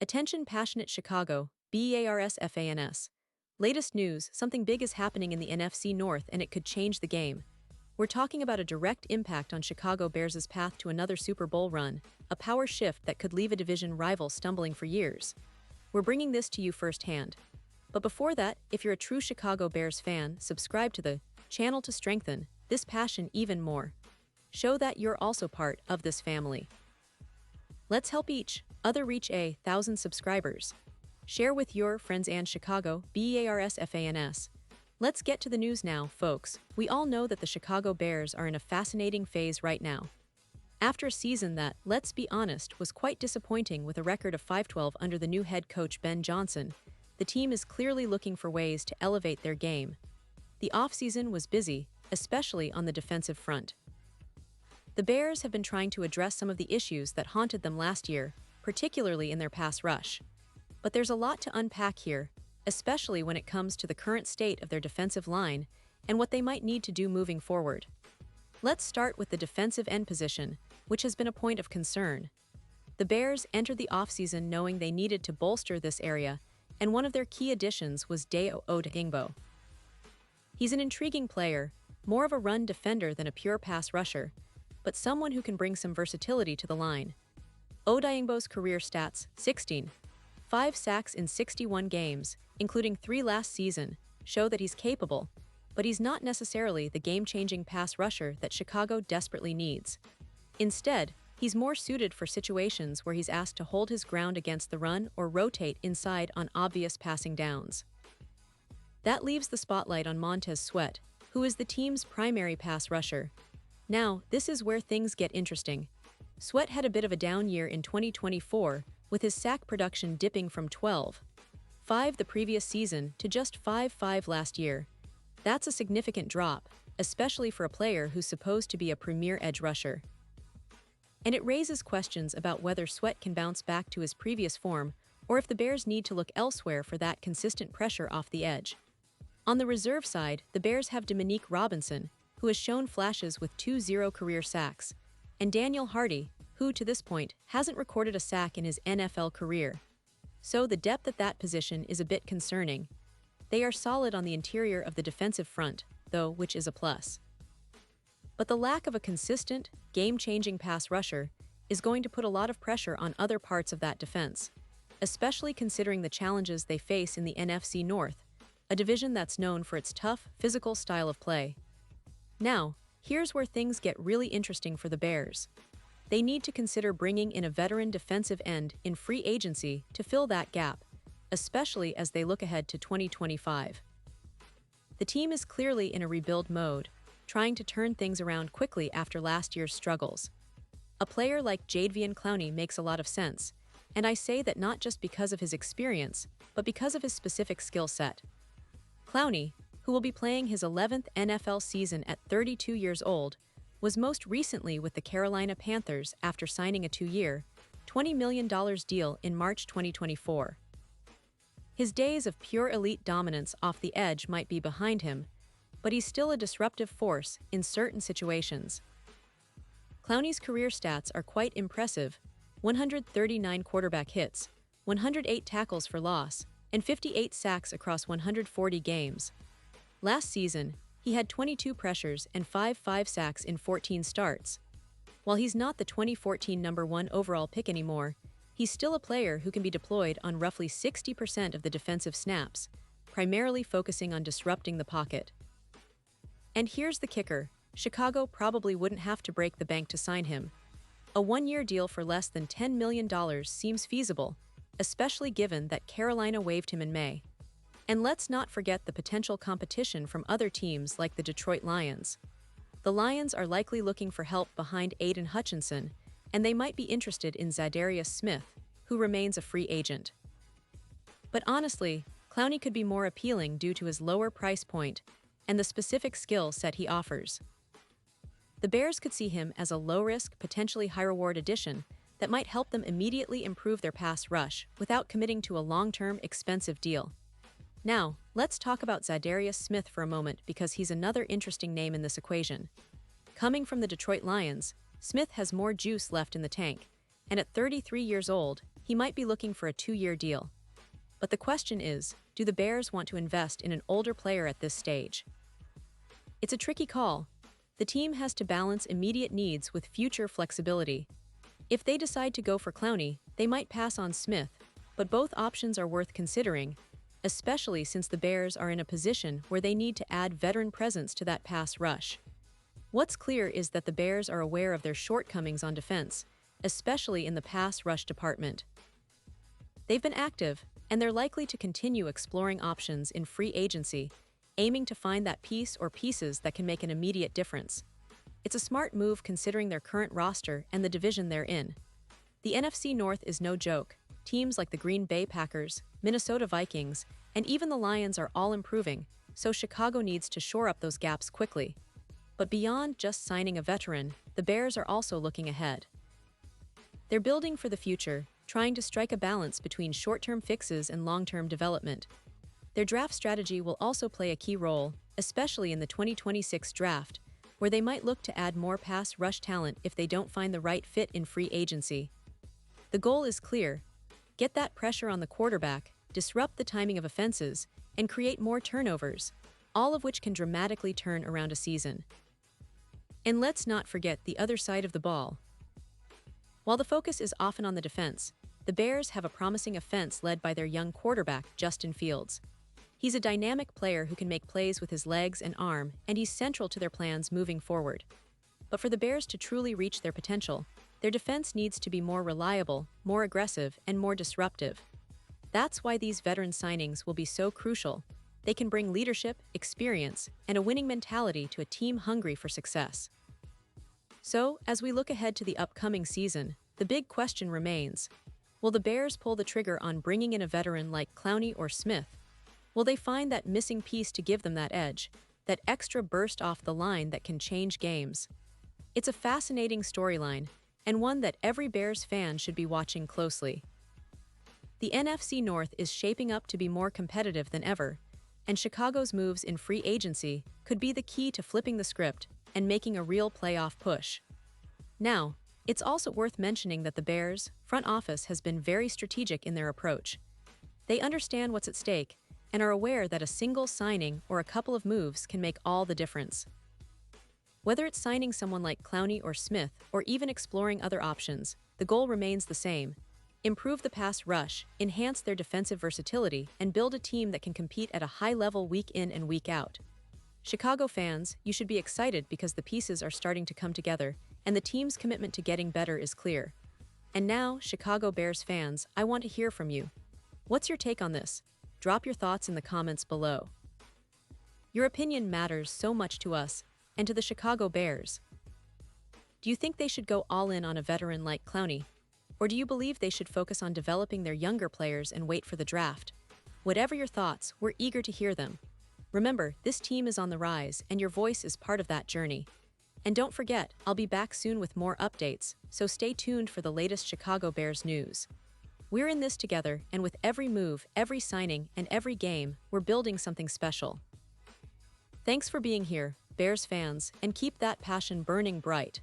Attention passionate Chicago, Bears fans. Latest news, something big is happening in the NFC North and it could change the game. We're talking about a direct impact on Chicago Bears' path to another Super Bowl run, a power shift that could leave a division rival stumbling for years. We're bringing this to you firsthand. But before that, if you're a true Chicago Bears fan, subscribe to the channel to strengthen this passion even more. Show that you're also part of this family. Let's help each other reach 1,000 subscribers. Share with your friends and Chicago Bears fans. Let's get to the news now, folks. We all know that the Chicago Bears are in a fascinating phase right now. After a season that, let's be honest, was quite disappointing with a record of 5-12 under the new head coach Ben Johnson, the team is clearly looking for ways to elevate their game. The offseason was busy, especially on the defensive front. The Bears have been trying to address some of the issues that haunted them last year, particularly in their pass rush. But there's a lot to unpack here, especially when it comes to the current state of their defensive line and what they might need to do moving forward. Let's start with the defensive end position, which has been a point of concern. The Bears entered the offseason knowing they needed to bolster this area, and one of their key additions was Jadeveon. He's an intriguing player, more of a run defender than a pure pass rusher, but someone who can bring some versatility to the line. Odeyingbo's career stats, 16. 5 sacks in 61 games, including 3 last season, show that he's capable, but he's not necessarily the game-changing pass rusher that Chicago desperately needs. Instead, he's more suited for situations where he's asked to hold his ground against the run or rotate inside on obvious passing downs. That leaves the spotlight on Montez Sweat, who is the team's primary pass rusher. Now, this is where things get interesting. Sweat had a bit of a down year in 2024, with his sack production dipping from 12.5 the previous season to just 5.5 last year. That's a significant drop, especially for a player who's supposed to be a premier edge rusher. And it raises questions about whether Sweat can bounce back to his previous form, or if the Bears need to look elsewhere for that consistent pressure off the edge. On the reserve side, the Bears have Dominique Robinson, who has shown flashes with 2-0 career sacks, and Daniel Hardy, who to this point hasn't recorded a sack in his NFL career. So the depth at that position is a bit concerning. They are solid on the interior of the defensive front, though, which is a plus. But the lack of a consistent, game-changing pass rusher is going to put a lot of pressure on other parts of that defense, especially considering the challenges they face in the NFC North, a division that's known for its tough, physical style of play. Now, here's where things get really interesting for the Bears. They need to consider bringing in a veteran defensive end in free agency to fill that gap, especially as they look ahead to 2025. The team is clearly in a rebuild mode, trying to turn things around quickly after last year's struggles. A player like Jadeveon Clowney makes a lot of sense, and I say that not just because of his experience, but because of his specific skill set. Clowney, who will be playing his 11th NFL season at 32 years old, was most recently with the Carolina Panthers after signing a 2-year, $20 million deal in March 2024. His days of pure elite dominance off the edge might be behind him, but he's still a disruptive force in certain situations. Clowney's career stats are quite impressive: 139 quarterback hits, 108 tackles for loss, and 58 sacks across 140 games. Last season, he had 22 pressures and 5 sacks in 14 starts. While he's not the 2014 number 1 overall pick anymore, he's still a player who can be deployed on roughly 60% of the defensive snaps, primarily focusing on disrupting the pocket. And here's the kicker: Chicago probably wouldn't have to break the bank to sign him. A 1-year deal for less than $10 million seems feasible, especially given that Carolina waived him in May. And let's not forget the potential competition from other teams like the Detroit Lions. The Lions are likely looking for help behind Aiden Hutchinson, and they might be interested in Zadarius Smith, who remains a free agent. But honestly, Clowney could be more appealing due to his lower price point and the specific skill set he offers. The Bears could see him as a low-risk, potentially high-reward addition that might help them immediately improve their pass rush without committing to a long-term, expensive deal. Now, let's talk about Zadarius Smith for a moment because he's another interesting name in this equation. Coming from the Detroit Lions, Smith has more juice left in the tank, and at 33 years old, he might be looking for a 2-year deal. But the question is, do the Bears want to invest in an older player at this stage? It's a tricky call. The team has to balance immediate needs with future flexibility. If they decide to go for Clowney, they might pass on Smith, but both options are worth considering, especially since the Bears are in a position where they need to add veteran presence to that pass rush. What's clear is that the Bears are aware of their shortcomings on defense, especially in the pass rush department. They've been active, and they're likely to continue exploring options in free agency, aiming to find that piece or pieces that can make an immediate difference. It's a smart move considering their current roster and the division they're in. The NFC North is no joke. Teams like the Green Bay Packers, Minnesota Vikings, and even the Lions are all improving, so Chicago needs to shore up those gaps quickly. But beyond just signing a veteran, the Bears are also looking ahead. They're building for the future, trying to strike a balance between short-term fixes and long-term development. Their draft strategy will also play a key role, especially in the 2026 draft, where they might look to add more pass rush talent if they don't find the right fit in free agency. The goal is clear: get that pressure on the quarterback, disrupt the timing of offenses, and create more turnovers, all of which can dramatically turn around a season. And let's not forget the other side of the ball. While the focus is often on the defense, the Bears have a promising offense led by their young quarterback, Justin Fields. He's a dynamic player who can make plays with his legs and arm, and he's central to their plans moving forward. But for the Bears to truly reach their potential, their defense needs to be more reliable, more aggressive, and more disruptive. That's why these veteran signings will be so crucial. They can bring leadership, experience, and a winning mentality to a team hungry for success. So, as we look ahead to the upcoming season, the big question remains: will the Bears pull the trigger on bringing in a veteran like Clowney or Smith? Will they find that missing piece to give them that edge, that extra burst off the line that can change games? It's a fascinating storyline, and one that every Bears fan should be watching closely. The NFC North is shaping up to be more competitive than ever, and Chicago's moves in free agency could be the key to flipping the script and making a real playoff push. Now, it's also worth mentioning that the Bears' front office has been very strategic in their approach. They understand what's at stake and are aware that a single signing or a couple of moves can make all the difference. Whether it's signing someone like Clowney or Smith, or even exploring other options, the goal remains the same: improve the pass rush, enhance their defensive versatility, and build a team that can compete at a high level week in and week out. Chicago fans, you should be excited because the pieces are starting to come together, and the team's commitment to getting better is clear. And now, Chicago Bears fans, I want to hear from you. What's your take on this? Drop your thoughts in the comments below. Your opinion matters so much to us and to the Chicago Bears. Do you think they should go all in on a veteran like Clowney? Or do you believe they should focus on developing their younger players and wait for the draft? Whatever your thoughts, we're eager to hear them. Remember, this team is on the rise, and your voice is part of that journey. And don't forget, I'll be back soon with more updates, so stay tuned for the latest Chicago Bears news. We're in this together, and with every move, every signing, and every game, we're building something special. Thanks for being here, Bears fans, and keep that passion burning bright.